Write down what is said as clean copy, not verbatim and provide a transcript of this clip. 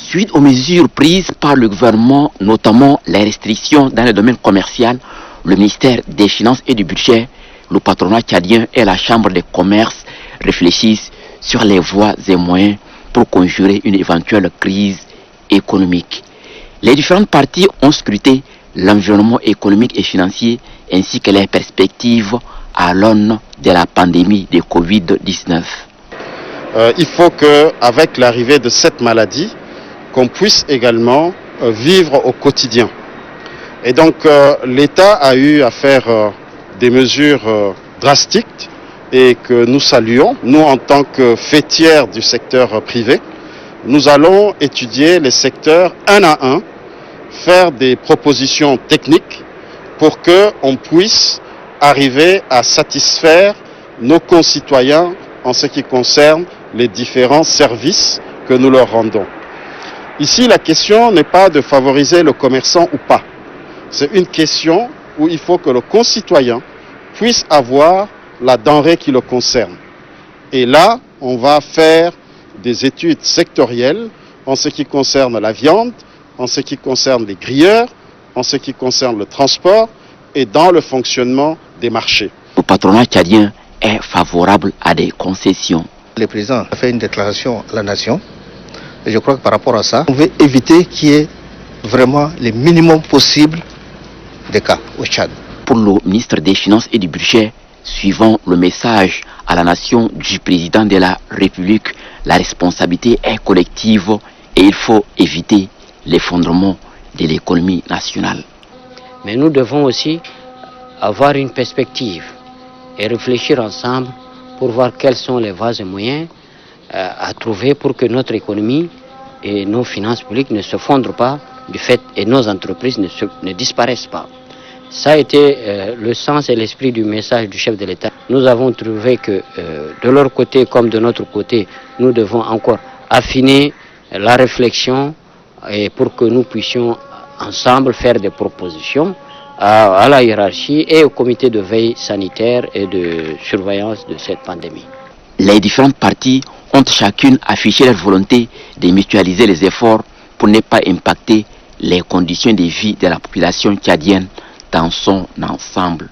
Suite aux mesures prises par le gouvernement, notamment les restrictions dans le domaine commercial, le ministère des Finances et du Budget, le patronat tchadien et la Chambre de commerce réfléchissent sur les voies et moyens pour conjurer une éventuelle crise économique. Les différentes parties ont scruté l'environnement économique et financier ainsi que les perspectives à l'aune de la pandémie de Covid-19. Il faut qu'avec l'arrivée de cette maladie, qu'on puisse également vivre au quotidien. Et donc l'État a eu à faire des mesures drastiques et que nous saluons. Nous, en tant que fêtières du secteur privé, nous allons étudier les secteurs un à un, faire des propositions techniques pour qu'on puisse arriver à satisfaire nos concitoyens en ce qui concerne les différents services que nous leur rendons. Ici, la question n'est pas de favoriser le commerçant ou pas. C'est une question où il faut que le concitoyen puisse avoir la denrée qui le concerne. Et là, on va faire des études sectorielles en ce qui concerne la viande, en ce qui concerne les grilleurs, en ce qui concerne le transport et dans le fonctionnement des marchés. Le patronat tchadien est favorable à des concessions. Le président a fait une déclaration à la nation et je crois que par rapport à ça, on veut éviter qu'il y ait vraiment le minimum possible de cas au Tchad. Pour le ministre des Finances et du Budget, suivant le message à la nation du président de la République, la responsabilité est collective et il faut éviter l'effondrement de l'économie nationale. Mais nous devons aussi avoir une perspective et réfléchir ensemble pour voir quels sont les voies et moyens à trouver pour que notre économie et nos finances publiques ne se fondent pas du fait et nos entreprises ne disparaissent pas. Ça a été le sens et l'esprit du message du chef de l'État. Nous avons trouvé que de leur côté comme de notre côté, nous devons encore affiner la réflexion et pour que nous puissions ensemble faire des propositions à la hiérarchie et au comité de veille sanitaire et de surveillance de cette pandémie. Les différentes parties ont chacune affiché leur volonté de mutualiser les efforts pour ne pas impacter les conditions de vie de la population tchadienne dans son ensemble.